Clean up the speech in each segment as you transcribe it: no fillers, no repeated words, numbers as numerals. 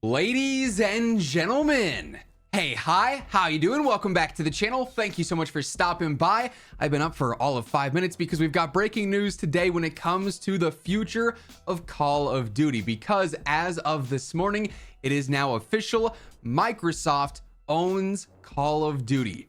Ladies and gentlemen, hey, hi, how you doing? Welcome back to the channel. Thank you so much for stopping by. I've been up for all of 5 minutes because we've got breaking news today when it comes to the future of Call of Duty, because as of this morning, it is now official. Microsoft owns Call of Duty.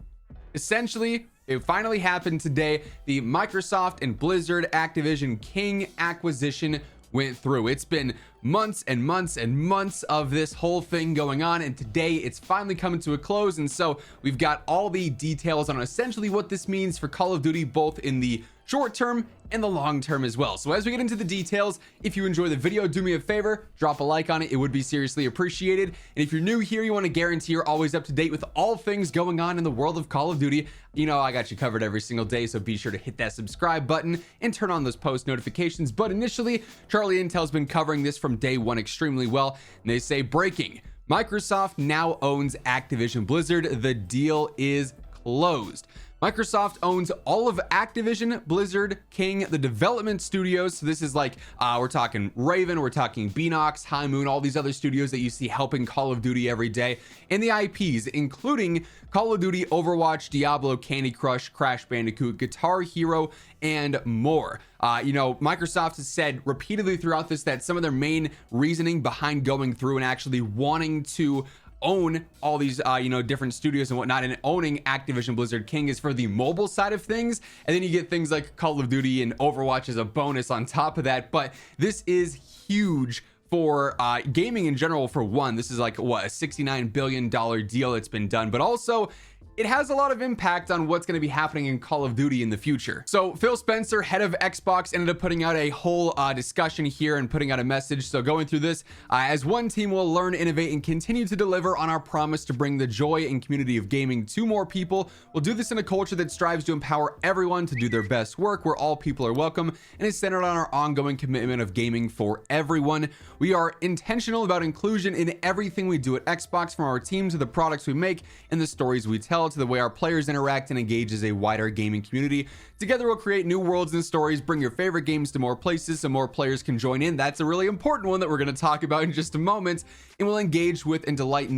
Essentially, it finally happened today. The Microsoft and Blizzard Activision King acquisition went through. It's been months and months and months of this whole thing going on, and today it's finally coming to a close. And so we've got all the details on essentially what this means for Call of Duty, both in the short term and the long term as well. So as we get into the details, if you enjoy the video, do me a favor, drop a like on it. It would be seriously appreciated. And if you're new here, you want to guarantee you're always up to date with all things going on in the world of Call of Duty, you know I got you covered every single day, so be sure to hit that subscribe button and turn on those post notifications. But initially, Charlie Intel's been covering this from day one extremely well, and they say breaking: Microsoft now owns Activision Blizzard. The deal is closed. Microsoft owns all of Activision, Blizzard, King, the development studios. So this is like, we're talking Raven, we're talking Beanox, High Moon, all these other studios that you see helping Call of Duty every day, and the IPs, including Call of Duty, Overwatch, Diablo, Candy Crush, Crash Bandicoot, Guitar Hero, and more. Microsoft has said repeatedly throughout this that some of their main reasoning behind going through and actually wanting to own all these different studios and whatnot, and owning Activision Blizzard King is for the mobile side of things, and then you get things like Call of Duty and Overwatch as a bonus on top of that. But this is huge for gaming in general. For one, this is like what, a $69 billion deal that's been done, but also it has a lot of impact on what's going to be happening in Call of Duty in the future. So Phil Spencer, head of Xbox, ended up putting out a whole discussion here and putting out a message. So going through this, as one team, we'll learn, innovate, and continue to deliver on our promise to bring the joy and community of gaming to more people. We'll do this in a culture that strives to empower everyone to do their best work, where all people are welcome, and is centered on our ongoing commitment of gaming for everyone. We are intentional about inclusion in everything we do at Xbox, from our team to the products we make and the stories we tell, to the way our players interact and engage as a wider gaming community. Together we'll create new worlds and stories, bring your favorite games to more places so more players can join in. That's a really important one that we're going to talk about in just a moment. And we'll engage with and delight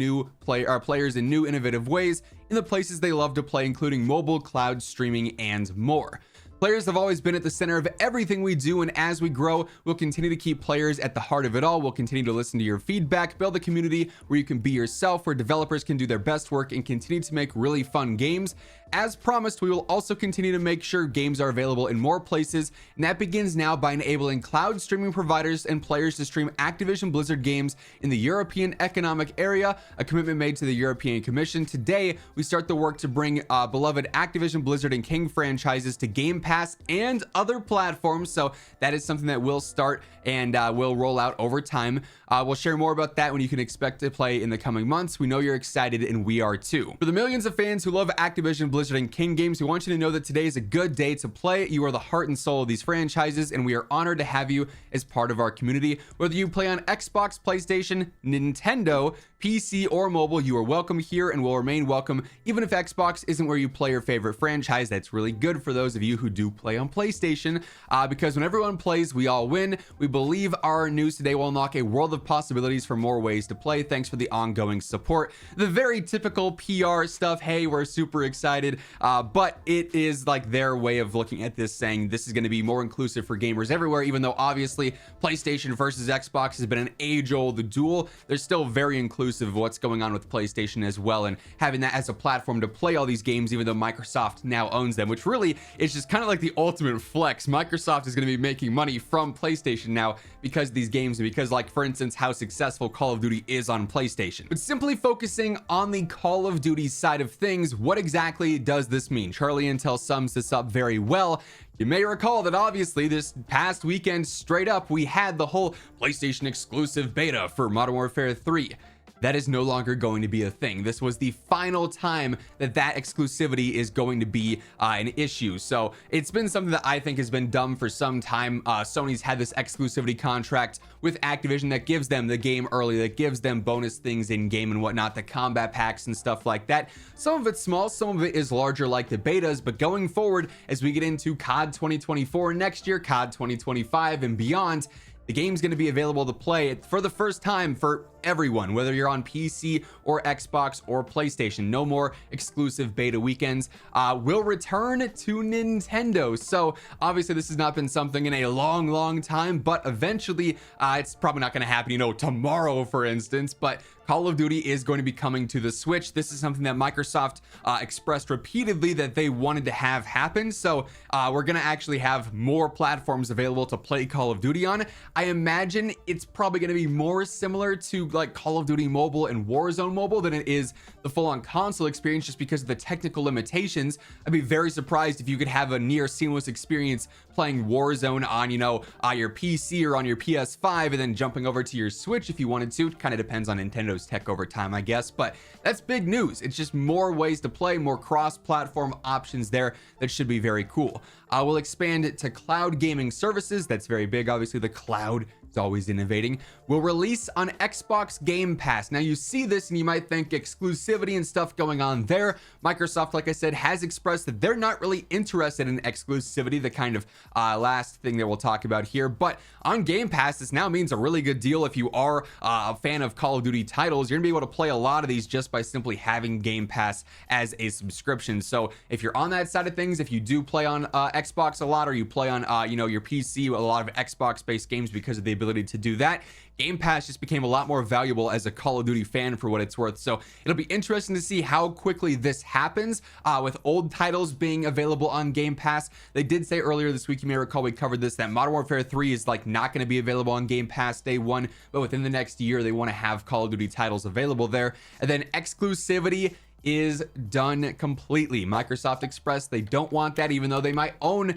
our players in new innovative ways in the places they love to play, including mobile, cloud, streaming, and more. Players have always been at the center of everything we do, and as we grow, we'll continue to keep players at the heart of it all. We'll continue to listen to your feedback, build a community where you can be yourself, where developers can do their best work, and continue to make really fun games. As promised, we will also continue to make sure games are available in more places, and that begins now by enabling cloud streaming providers and players to stream Activision Blizzard games in the European Economic Area, a commitment made to the European Commission. Today, we start the work to bring beloved Activision Blizzard and King franchises to Game Pass and other platforms. So that is something that will start and will roll out over time. We'll share more about that when you can expect to play in the coming months. We know you're excited, and we are too. For the millions of fans who love Activision Blizzard and King games, we want you to know that today is a good day to play. You are the heart and soul of these franchises, and we are honored to have you as part of our community. Whether you play on Xbox, PlayStation, Nintendo, PC, or mobile, you are welcome here and will remain welcome. Even if Xbox isn't where you play your favorite franchise, that's really good for those of you who do play on PlayStation, because when everyone plays, we all win. We believe our news today will unlock a world of possibilities for more ways to play. Thanks for the ongoing support. The very typical PR stuff, hey, we're super excited, but it is like their way of looking at this, saying this is going to be more inclusive for gamers everywhere. Even though obviously PlayStation versus Xbox has been an age-old duel, they're still very inclusive of what's going on with PlayStation as well, and having that as a platform to play all these games, even though Microsoft now owns them, which really is just kind of like the ultimate flex. Microsoft is going to be making money from PlayStation now because of these games, and because, like, for instance, how successful Call of Duty is on PlayStation. But simply focusing on the Call of Duty side of things, what exactly does this mean? Charlie Intel sums this up very well. You may recall that obviously this past weekend, straight up, we had the whole PlayStation exclusive beta for Modern Warfare 3. That is no longer going to be a thing. This was the final time that exclusivity is going to be an issue. So it's been something that I think has been dumb for some time. Sony's had this exclusivity contract with Activision that gives them the game early, that gives them bonus things in game and whatnot, the combat packs and stuff like that. Some of it's small, some of it is larger, like the betas. But going forward, as we get into COD 2024 next year, COD 2025 and beyond, the game's going to be available to play for the first time for everyone, whether you're on PC or Xbox or PlayStation. No more exclusive beta weekends. Will return to Nintendo. So obviously this has not been something in a long time, but eventually it's probably not going to happen, you know, tomorrow, for instance, but Call of Duty is going to be coming to the Switch. This is something that Microsoft expressed repeatedly that they wanted to have happen. So we're going to actually have more platforms available to play Call of Duty on. I imagine it's probably going to be more similar to like Call of Duty Mobile and Warzone Mobile than it is the full-on console experience, just because of the technical limitations. I'd be very surprised if you could have a near seamless experience playing Warzone on, you know, your PC or on your PS5 and then jumping over to your Switch if you wanted to. It kind of depends on Nintendo's tech over time, I guess, but that's big news. It's just more ways to play, more cross-platform options there that should be very cool. We'll expand it to cloud gaming services. That's very big. Obviously, the cloud is always innovating. Will release on Xbox Game Pass. Now you see this and you might think exclusivity and stuff going on there. Microsoft, like I said, has expressed that they're not really interested in exclusivity, the kind of last thing that we'll talk about here. But on Game Pass, this now means a really good deal. If you are a fan of Call of Duty titles, you're gonna be able to play a lot of these just by simply having Game Pass as a subscription. So if you're on that side of things, if you do play on Xbox a lot, or you play on you know, your PC, a lot of Xbox based games because of the ability to do that, Game Pass just became a lot more valuable as a Call of Duty fan, for what it's worth. So it'll be interesting to see how quickly this happens with old titles being available on Game Pass. They did say earlier this week, you may recall we covered this, that Modern Warfare 3 is like not going to be available on Game Pass day one, but within the next year they want to have Call of Duty titles available there. And then exclusivity is done completely. Microsoft expressed they don't want that, even though they might own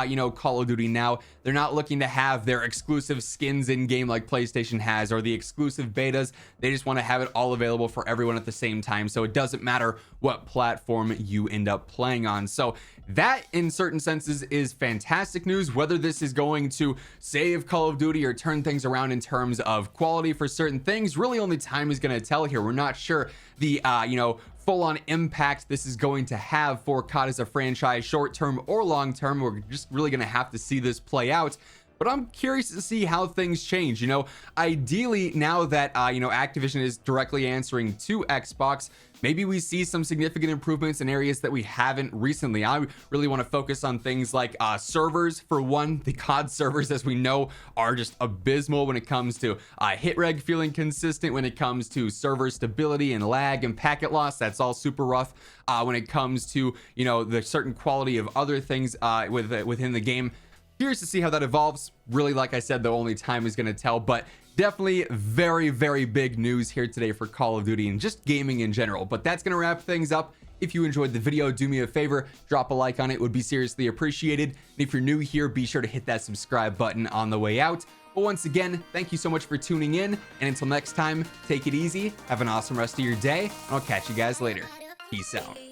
you know, Call of Duty now. They're not looking to have their exclusive skins in game like PlayStation has, or the exclusive betas. They just want to have it all available for everyone at the same time, so it doesn't matter what platform you end up playing on. So that in certain senses is fantastic news. Whether this is going to save Call of Duty or turn things around in terms of quality for certain things, really only time is going to tell here. We're not sure the you know, full-on impact this is going to have for COD as a franchise, short-term or long-term. We're just really going to have to see this play out. But I'm curious to see how things change. You know, ideally, now that you know, Activision is directly answering to Xbox, maybe we see some significant improvements in areas that we haven't recently. I really want to focus on things like servers, for one. The COD servers, as we know, are just abysmal when it comes to hit reg feeling consistent, when it comes to server stability and lag and packet loss. That's all super rough. When it comes to, you know, the certain quality of other things within the game. Curious to see how that evolves. Really, like I said, though, only time is going to tell, but definitely very big news here today for Call of Duty and just gaming in general. But that's going to wrap things up. If you enjoyed the video, do me a favor, drop a like on it. It would be seriously appreciated. And if you're new here, be sure to hit that subscribe button on the way out. But once again, thank you so much for tuning in. And until next time, take it easy. Have an awesome rest of your day. And I'll catch you guys later. Peace out.